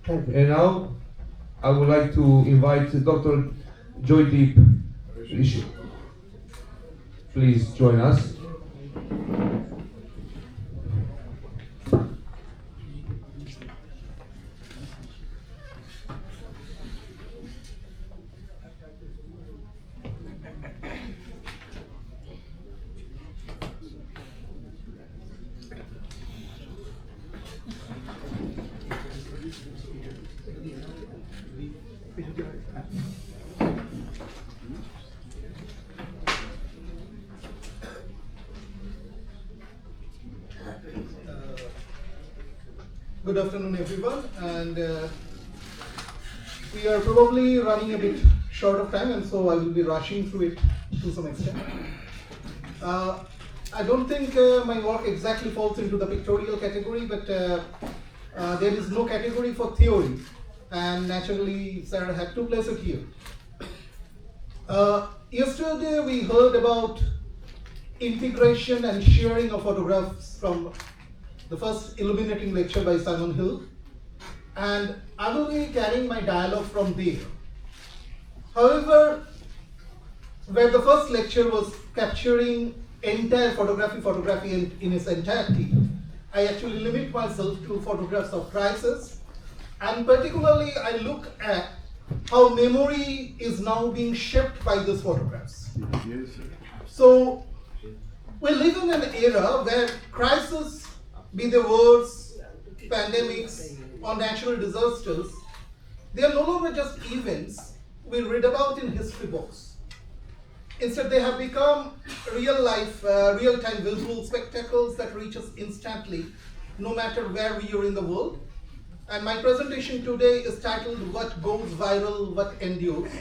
And now I would like to invite Dr. Joydeep Rishi. Please join us. Good afternoon, everyone, and we are probably running a bit short of time, and so I will be rushing through it to some extent. I don't think my work exactly falls into the pictorial category, but there is no category for theory, and naturally, sir had to place it here. Yesterday, we heard about integration and sharing of photographs from the first illuminating lecture by Simon Hill, and I will be carrying my dialogue from there. However, where the first lecture was capturing entire photography in its entirety, I actually limit myself to photographs of crisis, and particularly I look at how memory is now being shaped by these photographs. Yes, sir. So we live in an era where crisis, be they wars, pandemics, or natural disasters, they are no longer just events we read about in history books. Instead, they have become real-life, real-time visual spectacles that reach us instantly, no matter where we are in the world. And my presentation today is titled, What Goes Viral, What Endures?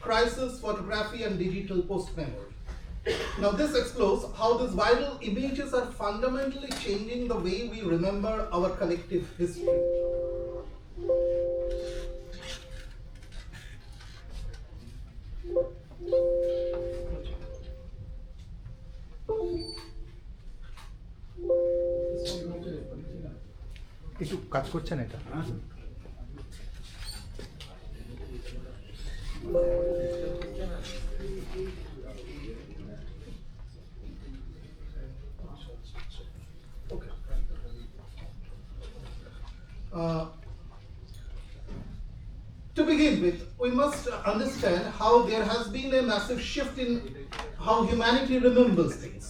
Crisis, Photography, and Digital Post-Memory. Now this explores how these viral images are fundamentally changing the way we remember our collective history. একটু কাজ করছেন এটা To begin with, we must understand how there has been a massive shift in how humanity remembers things.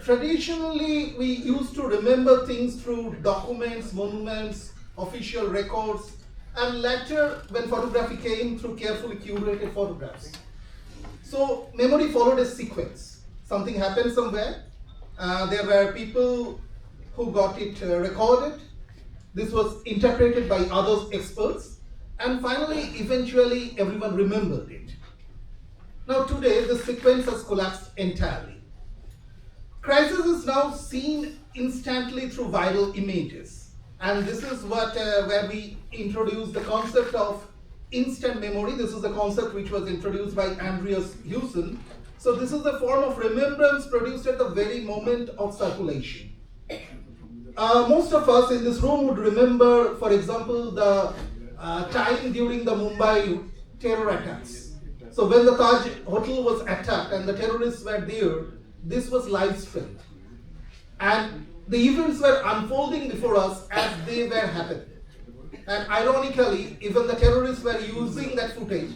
Traditionally, we used to remember things through documents, monuments, official records, and later, when photography came, through carefully curated photographs. So, memory followed a sequence. Something happened somewhere. There were people who got it recorded. This was interpreted by other experts, and finally, eventually, everyone remembered it. Now today, the sequence has collapsed entirely. Crisis is now seen instantly through viral images, and this is where we introduce the concept of instant memory. This is a concept which was introduced by Andreas Hewson. So this is a form of remembrance produced at the very moment of circulation. Most of us in this room would remember, for example, the time during the Mumbai terror attacks. So when the Taj Hotel was attacked and the terrorists were there, this was live streamed. And the events were unfolding before us as they were happening. And ironically, even the terrorists were using that footage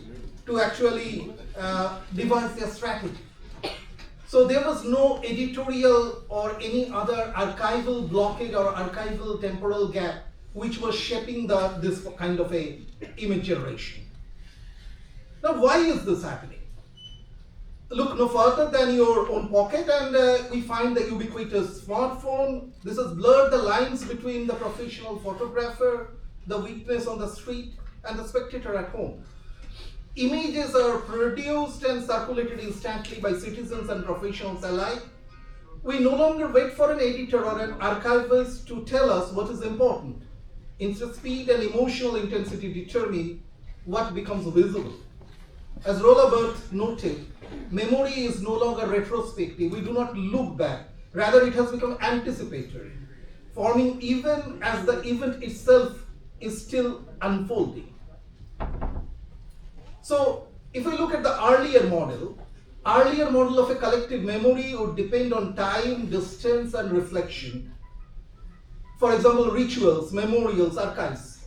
to actually devise their strategy. So there was no editorial or any other archival blockade or archival temporal gap which was shaping this kind of a image generation. Now why is this happening? Look no further than your own pocket and we find the ubiquitous smartphone. This has blurred the lines between the professional photographer, the witness on the street, and the spectator at home. Images are produced and circulated instantly by citizens and professionals alike. We no longer wait for an editor or an archivist to tell us what is important. Instead, speed and emotional intensity determine what becomes visible. As Rolla Barthes noted, memory is no longer retrospective. We do not look back. Rather, it has become anticipatory. forming even as the event itself is still unfolding. So, if we look at the earlier model of a collective memory would depend on time, distance, and reflection. For example, rituals, memorials, archives.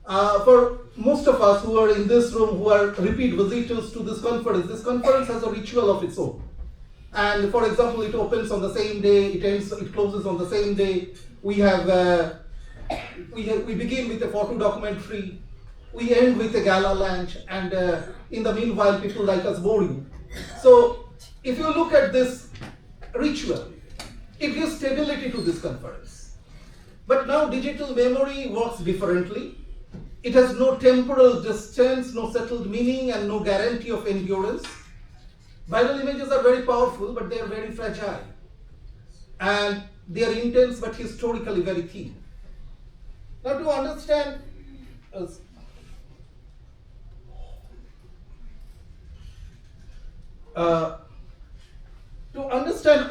For most of us who are in this room, who are repeat visitors to this conference has a ritual of its own. And for example, it opens on the same day, it closes on the same day. We begin with a photo documentary, we end with a gala lunch, and in the meanwhile, people like us bore you. So, if you look at this ritual, it gives stability to this conference. But now digital memory works differently. It has no temporal distance, no settled meaning, and no guarantee of endurance. Viral images are very powerful, but they are very fragile. And they are intense, but historically very thin. Now to understand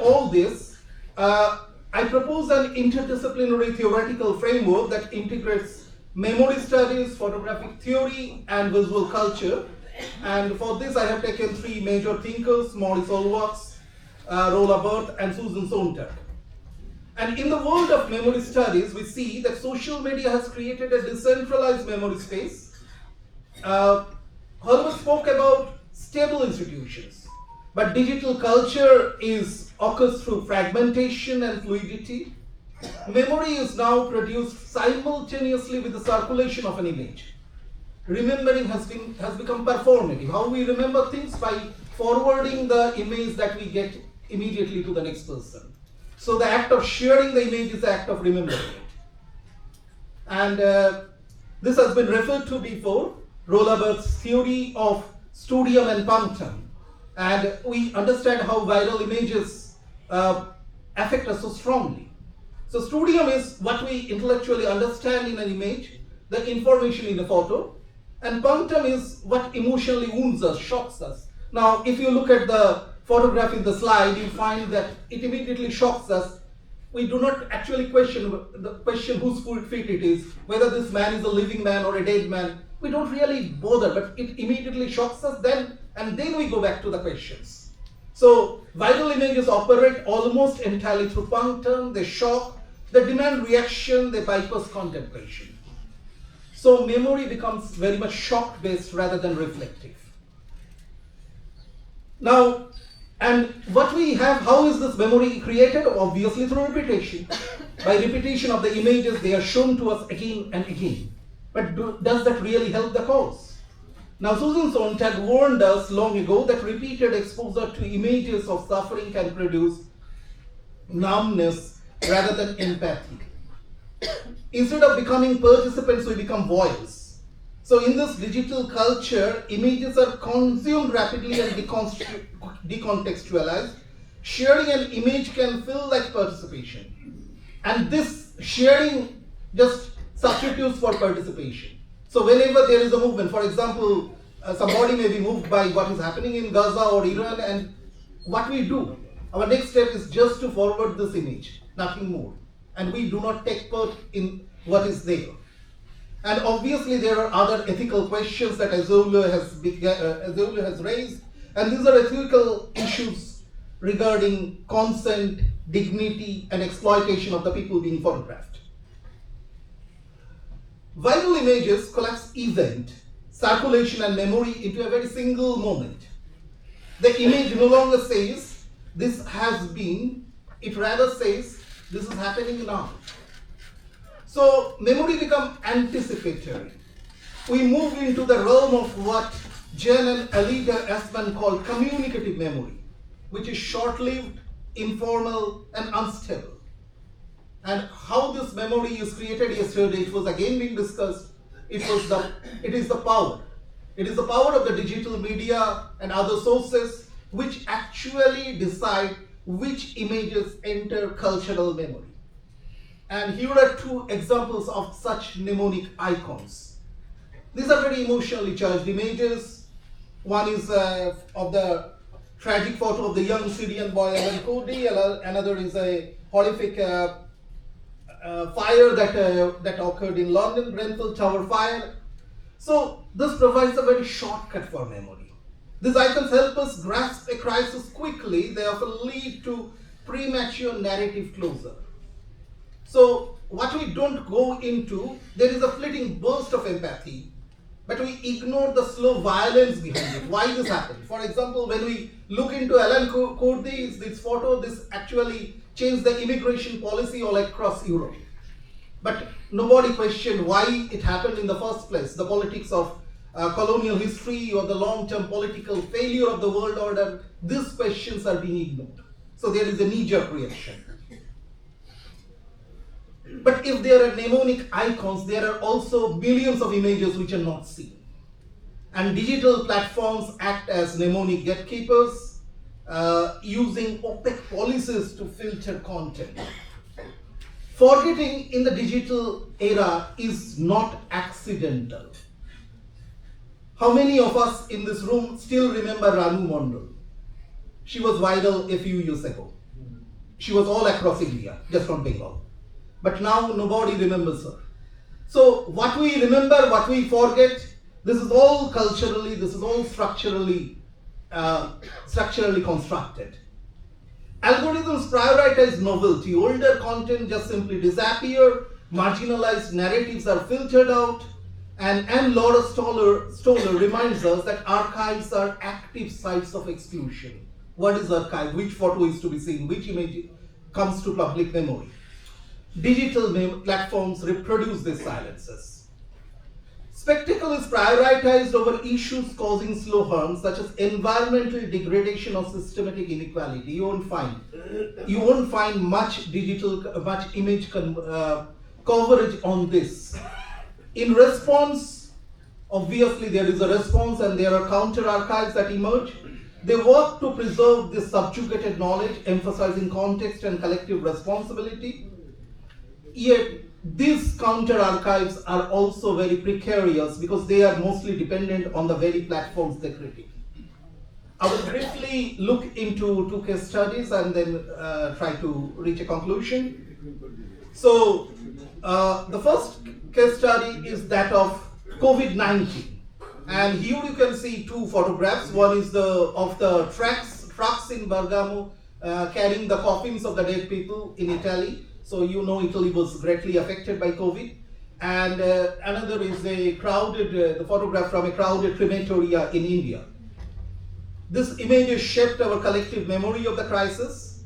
all this, I propose an interdisciplinary theoretical framework that integrates memory studies, photographic theory, and visual culture. And for this, I have taken three major thinkers: Maurice Olwachs, Rolla Barthes, and Susan Sontag. And in the world of memory studies, we see that social media has created a decentralized memory space. Hollywood spoke about stable institutions, but digital culture occurs through fragmentation and fluidity. Memory is now produced simultaneously with the circulation of an image. Remembering has become performative. How we remember things? By forwarding the image that we get immediately to the next person. So the act of sharing the image is the act of remembering it. And this has been referred to before, Rolla Barthes' theory of studium and punctum. And we understand how viral images affect us so strongly. So studium is what we intellectually understand in an image, the information in the photo. And punctum is what emotionally wounds us, shocks us. Now, if you look at the photograph in the slide, you find that it immediately shocks us. We do not actually question whose feet it is, whether this man is a living man or a dead man. We don't really bother, but it immediately shocks us and then we go back to the questions. So, viral images operate almost entirely through punctum. They shock, they demand reaction, they bypass contemplation. So memory becomes very much shock-based rather than reflective. Now, and what we have, how is this memory created? Obviously through repetition. By repetition of the images, they are shown to us again and again. But does that really help the cause? Now, Susan Sontag warned us long ago that repeated exposure to images of suffering can produce numbness rather than empathy. Instead of becoming participants, we become voyeurs. So in this digital culture, images are consumed rapidly and decontextualized. Sharing an image can feel like participation. And this sharing just substitutes for participation. So whenever there is a movement, for example, somebody may be moved by what is happening in Gaza or Iran, and what we do, our next step is just to forward this image, nothing more. And we do not take part in what is there. And obviously there are other ethical questions that Azula has raised, and these are ethical issues regarding consent, dignity, and exploitation of the people being photographed. Viral images collapse event, circulation, and memory into a very single moment. The image no longer says, this has been, it rather says, this is happening now. So memory becomes anticipatory. We move into the realm of what Jen and Alida Esman call communicative memory, which is short-lived, informal, and unstable. And how this memory is created yesterday, it was again being discussed. It is the power. It is the power of the digital media and other sources which actually decide which images enter cultural memory. And here are two examples of such mnemonic icons. These are very emotionally charged images. One is of the tragic photo of the young Syrian boy Alan Kurdi. Another is a horrific fire that occurred in London, Grenfell Tower fire. So this provides a very shortcut for memory. These icons help us grasp a crisis quickly. They often lead to premature narrative closure. So what we don't go into, there is a fleeting burst of empathy, but we ignore the slow violence behind it. Why this happened? For example, when we look into Alan Kurdi's this photo, this actually changed the immigration policy all across Europe. But nobody questioned why it happened in the first place. The politics of colonial history or the long-term political failure of the world order, these questions are being ignored. So there is a knee-jerk reaction. But if there are mnemonic icons, there are also billions of images which are not seen. And digital platforms act as mnemonic gatekeepers, using opaque policies to filter content. Forgetting in the digital era is not accidental. How many of us in this room still remember Ranu Mondal? She was viral a few years ago. She was all across India, just from Bengal. But now nobody remembers her. So what we remember, what we forget, this is all culturally, this is all structurally constructed. Algorithms prioritize novelty. Older content just simply disappear. Marginalized narratives are filtered out. And Laura Stoller reminds us that archives are active sites of exclusion. What is archive? Which photo is to be seen? Which image comes to public memory? Digital platforms reproduce these silences. Spectacle is prioritized over issues causing slow harm, such as environmental degradation or systematic inequality. You won't find much image coverage on this. In response, obviously there is a response and there are counter archives that emerge. They work to preserve this subjugated knowledge, emphasizing context and collective responsibility. Yet these counter archives are also very precarious because they are mostly dependent on the very platforms they critique. I will briefly look into two case studies and then try to reach a conclusion. So the first case study is that of COVID-19. And here you can see two photographs. One is of the trucks in Bergamo carrying the coffins of the dead people in Italy. So you know Italy was greatly affected by COVID. And another is the photograph from a crowded crematoria in India. This images shaped our collective memory of the crisis,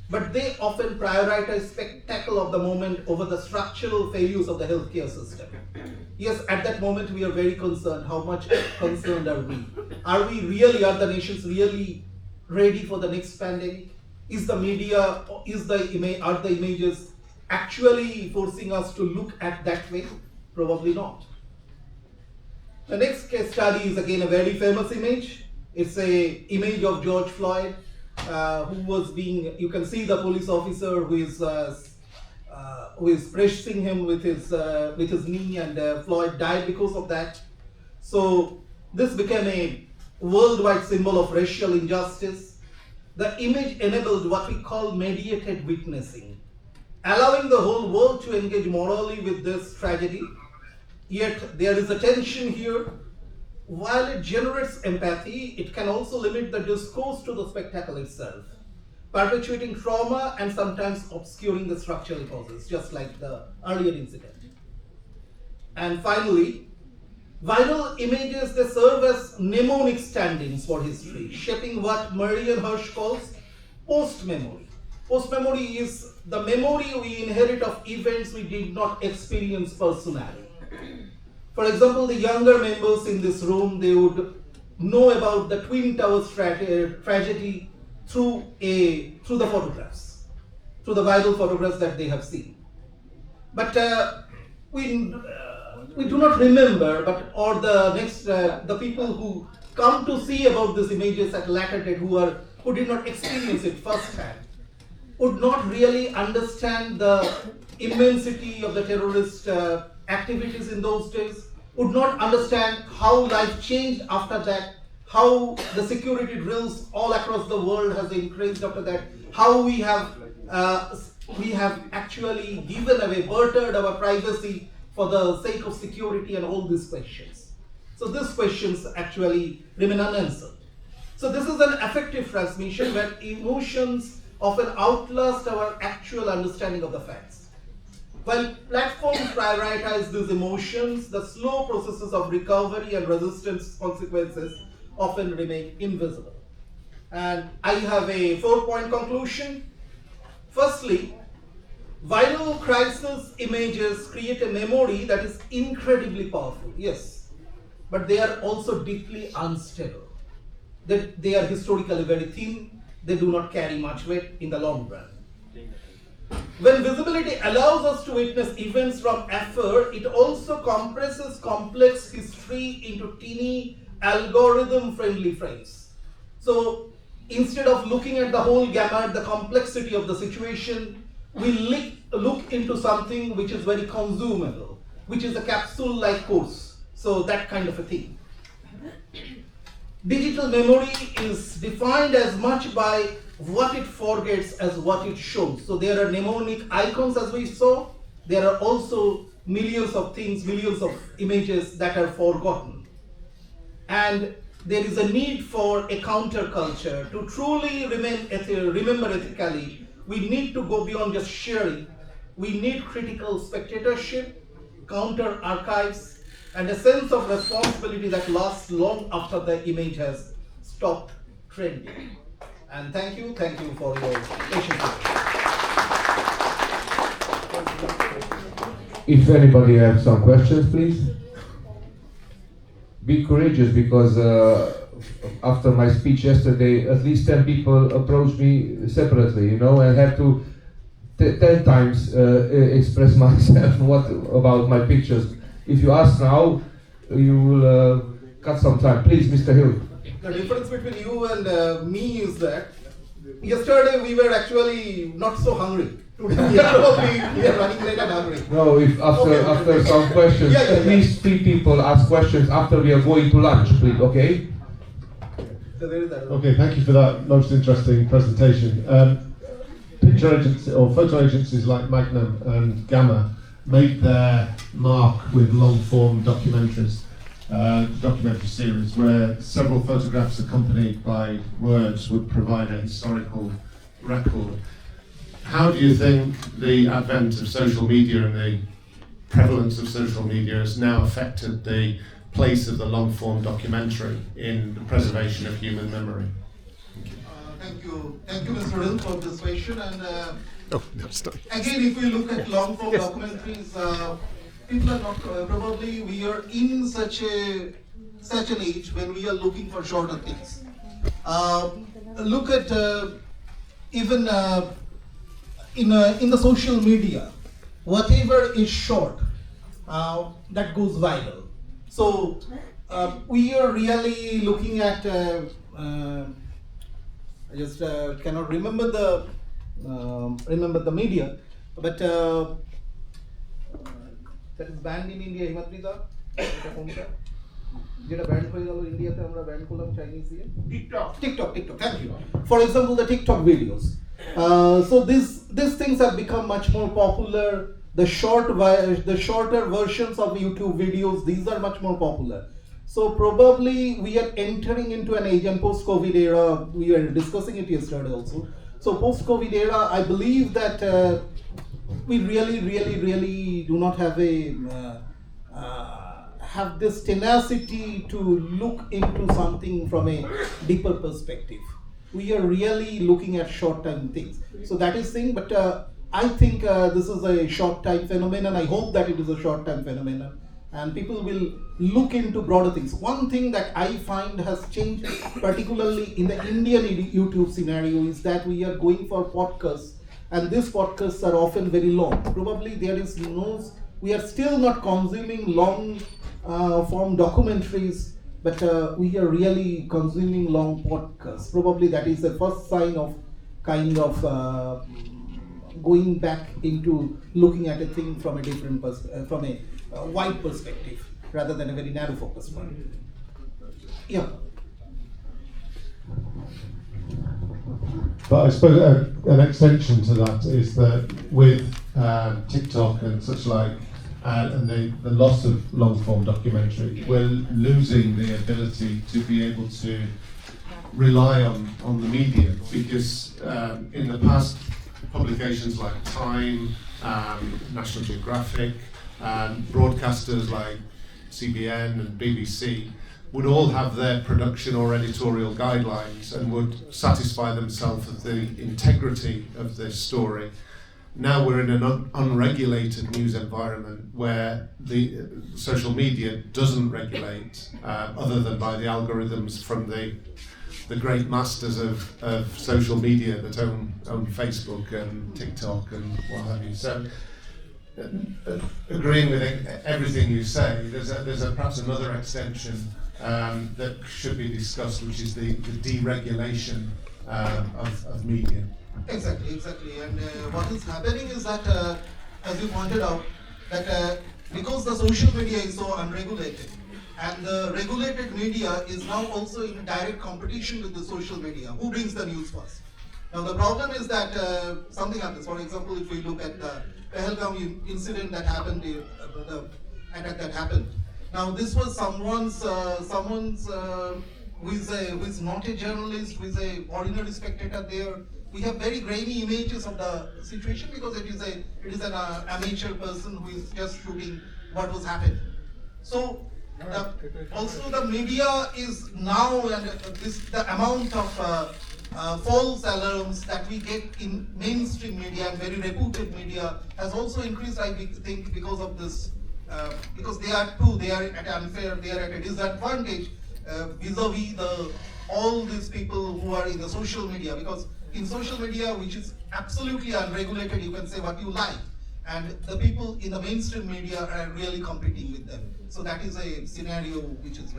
but they often prioritize spectacle of the moment over the structural failures of the healthcare system. Yes, at that moment we are very concerned. How much concerned are we? Are the nations really ready for the next pandemic? Is the media, are the images actually forcing us to look at that way? Probably not. The next case study is again a very famous image. It's an image of George Floyd, who was you can see the police officer who is pressing him with his knee, and Floyd died because of that. So this became a worldwide symbol of racial injustice. The image enabled what we call mediated witnessing, allowing the whole world to engage morally with this tragedy. Yet there is a tension here. While it generates empathy, it can also limit the discourse to the spectacle itself, perpetuating trauma and sometimes obscuring the structural causes, just like the earlier incident. And finally, viral images, they serve as mnemonic stand-ins for history, shaping what Marian Hirsch calls post-memory. Post-memory is the memory we inherit of events we did not experience personally. For example, the younger members in this room, they would know about the Twin Towers tragedy through the photographs, through the viral photographs that they have seen. But we do not remember, the people who come to see about these images at later date, who did not experience it firsthand, would not really understand the immensity of the terrorist activities in those days, would not understand how life changed after that, how the security drills all across the world has increased after that, how we have we have actually given away, bartered our privacy for the sake of security and all these questions. So these questions actually remain unanswered. So this is an affective transmission where emotions often outlast our actual understanding of the facts. While platforms prioritize these emotions, the slow processes of recovery and resistance consequences often remain invisible. And I have a 4-point conclusion. Firstly, viral crisis images create a memory that is incredibly powerful, yes, but they are also deeply unstable. They are historically very thin, they do not carry much weight in the long run. When visibility allows us to witness events from afar, it also compresses complex history into teeny algorithm-friendly frames. So instead of looking at the whole gamut, the complexity of the situation, we look into something which is very consumable, which is a capsule-like course. So that kind of a thing. Digital memory is defined as much by what it forgets as what it shows. So there are mnemonic icons as we saw. There are also millions of things, millions of images that are forgotten. And there is a need for a counterculture to truly remember ethically. We need to go beyond just sharing. We need critical spectatorship, counter archives, and a sense of responsibility that lasts long after the image has stopped trending. And thank you for your patience. If anybody has some questions, please. Be courageous, because after my speech yesterday, at least 10 people approached me separately, and had to 10 times express myself about my pictures. If you ask now, you will cut some time. Please, Mr. Hill. The difference between you and me is that yesterday we were actually not so hungry. Today we are running late and hungry. No, if after some questions, at least 3 people ask questions after we are going to lunch, please, okay? Okay, thank you for that most interesting presentation. Picture agencies or photo agencies like Magnum and Gamma made their mark with long-form documentaries, documentary series, where several photographs accompanied by words would provide a historical record. How do you think the advent of social media and the prevalence of social media has now affected the place of the long-form documentary in the preservation of human memory? Thank you, Mr. Hill, for this question. And again, if we look at long-form documentaries, people are not probably we are in such an age when we are looking for shorter things. Look at even in the social media, whatever is short, that goes viral. So we are really looking at. I just cannot remember the media, but that is banned in India. Himatrida, যেটা band হয়ে গেল ইন্ডিয়াতে, আমরা band করলাম Chinese দিয়ে TikTok. Thank you. For example, the TikTok videos. So these things have become much more popular. The shorter versions of YouTube videos, these are much more popular. So probably we are entering into an age, and post-COVID era, we were discussing it yesterday also. So post-COVID era, I believe that we really do not have have this tenacity to look into something from a deeper perspective. We are really looking at short-term things. So that is thing, but I think this is a short-time phenomenon. I hope that it is a short-time phenomenon, and people will look into broader things. One thing that I find has changed, particularly in the Indian YouTube scenario, is that we are going for podcasts, and these podcasts are often very long. Probably we are still not consuming long form documentaries, but we are really consuming long podcasts. Probably that is the first sign of kind of going back into looking at a thing from a different from a wide perspective rather than a very narrow focused one. Yeah. But I suppose an extension to that is that with TikTok and such like, and the loss of long-form documentary, we're losing the ability to be able to rely on the media, because in the past, publications like Time, National Geographic, broadcasters like CBN and BBC would all have their production or editorial guidelines and would satisfy themselves with the integrity of the story. Now we're in an unregulated news environment where the social media doesn't regulate, other than by the algorithms from the great masters of social media that own Facebook and TikTok and what have you. So, agreeing with everything you say, there's perhaps another extension that should be discussed, which is the deregulation of media. Exactly. And what is happening is that, as you pointed out, that because the social media is so unregulated, and the regulated media is now also in direct competition with the social media. Who brings the news first? Now the problem is that something happens. For example, if we look at the Pahalgam incident that happened, the attack that happened. Now this was someone's who is not a journalist, who is a ordinary spectator there. We have very grainy images of the situation because it is an amateur person who is just shooting what was happening. So also the media is now, and the amount of false alarms that we get in mainstream media and very reputed media has also increased, I think, because of this, because they are at a disadvantage vis-a-vis all these people who are in the social media, because in social media, which is absolutely unregulated, you can say what you like, and the people in the mainstream media are really competing with them. So that is a scenario which is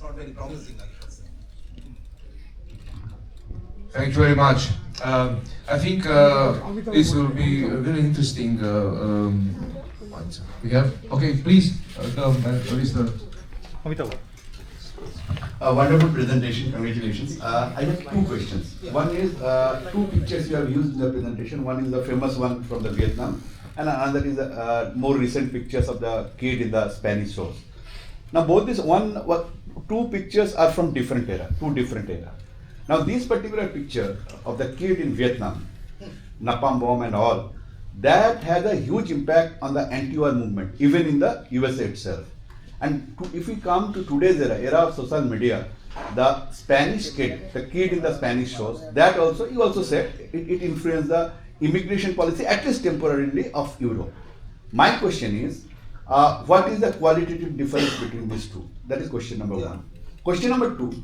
not very promising, I guess. Thank you very much. I think this will be a very interesting. What we have? Okay, please, Mr. Amitabh. A wonderful presentation, congratulations. I have two questions. One is two pictures you have used in the presentation. One is the famous one from the Vietnam, and another is the more recent pictures of the kid in the Spanish shores. Now both two pictures are from two different era. Now this particular picture of the kid in Vietnam, napalm bomb and all, that has a huge impact on the anti-war movement, even in the USA itself. And if we come to today's era of social media, the Spanish kid, the kid in the Spanish shores, that also, you also said, it influenced the immigration policy, at least temporarily, of Europe. My question is, what is the qualitative difference between these two? That is question number one. Question number two,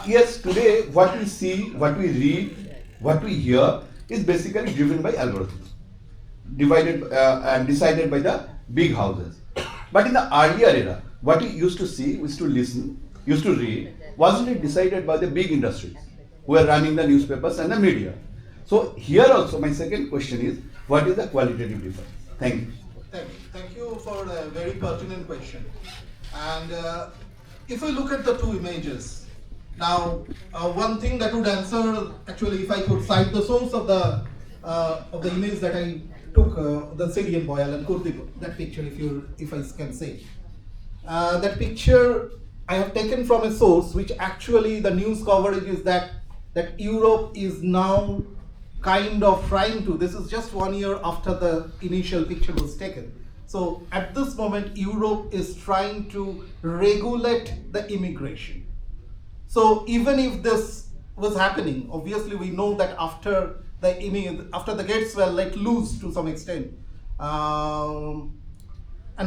yes, today what we see, what we read, what we hear is basically driven by algorithms, divided and decided by the big houses. But in the earlier era, what we used to see, used to listen, used to read, wasn't it decided by the big industries who were running the newspapers and the media? So here also my second question is, what is the qualitative difference? Thank you. Thank you for a very pertinent question. And if we look at the two images, now one thing that would answer, actually, if I could cite the source of the image that I took, the Syrian boy, Alan Kurdi, that picture, if I can say. That picture I have taken from a source which actually the news coverage is that Europe is now kind of trying to, this is just 1 year after the initial picture was taken. So at this moment, Europe is trying to regulate the immigration. So even if this was happening, obviously we know that after the gates were let loose to some extent, and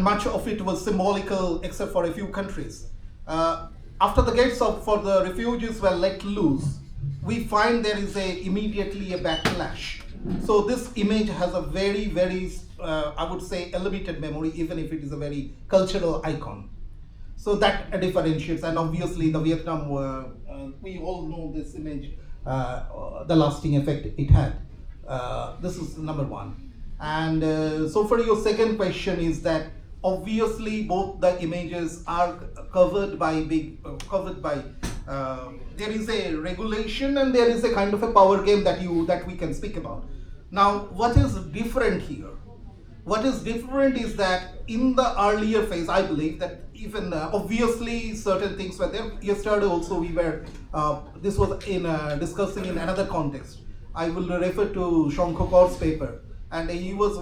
much of it was symbolical except for a few countries. After the gates for the refugees were let loose, we find there is immediately a backlash. So this image has a very, very, I would say, limited memory, even if it is a very cultural icon. So that differentiates, and obviously the Vietnam, we all know this image, the lasting effect it had. This is number one. And so for your second question is that obviously both the images are covered by there is a regulation and there is a kind of a power game that we can speak about. Now, what is different here? What is different is that in the earlier phase, I believe that even obviously certain things were there. Yesterday also we were, this was in discussing in another context. I will refer to Shankokor's paper, and he was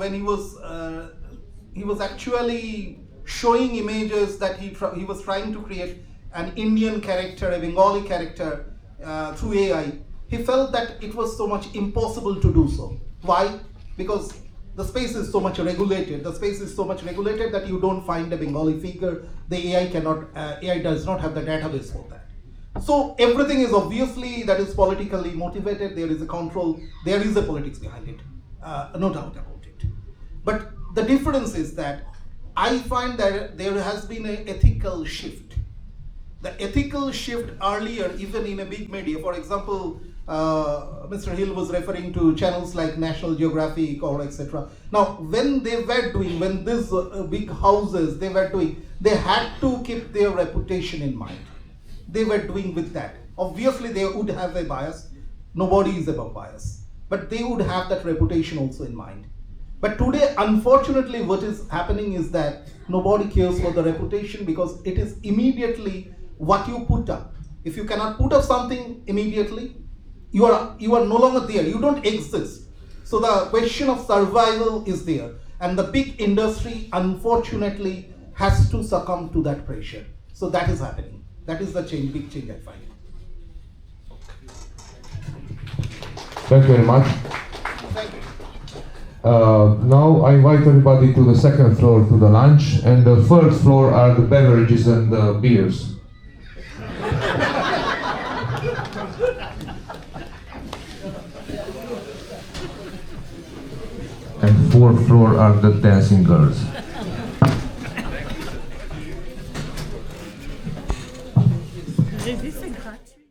actually showing images that he was trying to create an Indian character, a Bengali character through AI. He felt that it was so much impossible to do so. Why? Because the space is so much regulated. The space is so much regulated that you don't find a Bengali figure. The AI does not have the database for that. So everything is obviously that is politically motivated. There is a control. There is a politics behind it. No doubt about it. But the difference is that I find that there has been an ethical shift. The ethical shift earlier, even in a big media, for example, Mr. Hill was referring to channels like National Geographic or etc. Now, when these big houses they had to keep their reputation in mind. They were doing with that. Obviously, they would have a bias. Nobody is above bias, but they would have that reputation also in mind. But today, unfortunately, what is happening is that nobody cares for the reputation because it is immediately what you put up. If you cannot put up something immediately, you are no longer there. You don't exist. So the question of survival is there, and the big industry, unfortunately, has to succumb to that pressure. So that is happening. That is the change, big change I find. Thank you very much. Thank you. Now I invite everybody to the second floor to the lunch, and the first floor are the beverages and the beers. And fourth floor are the dancing girls. J'ai vu, c'est gratuit.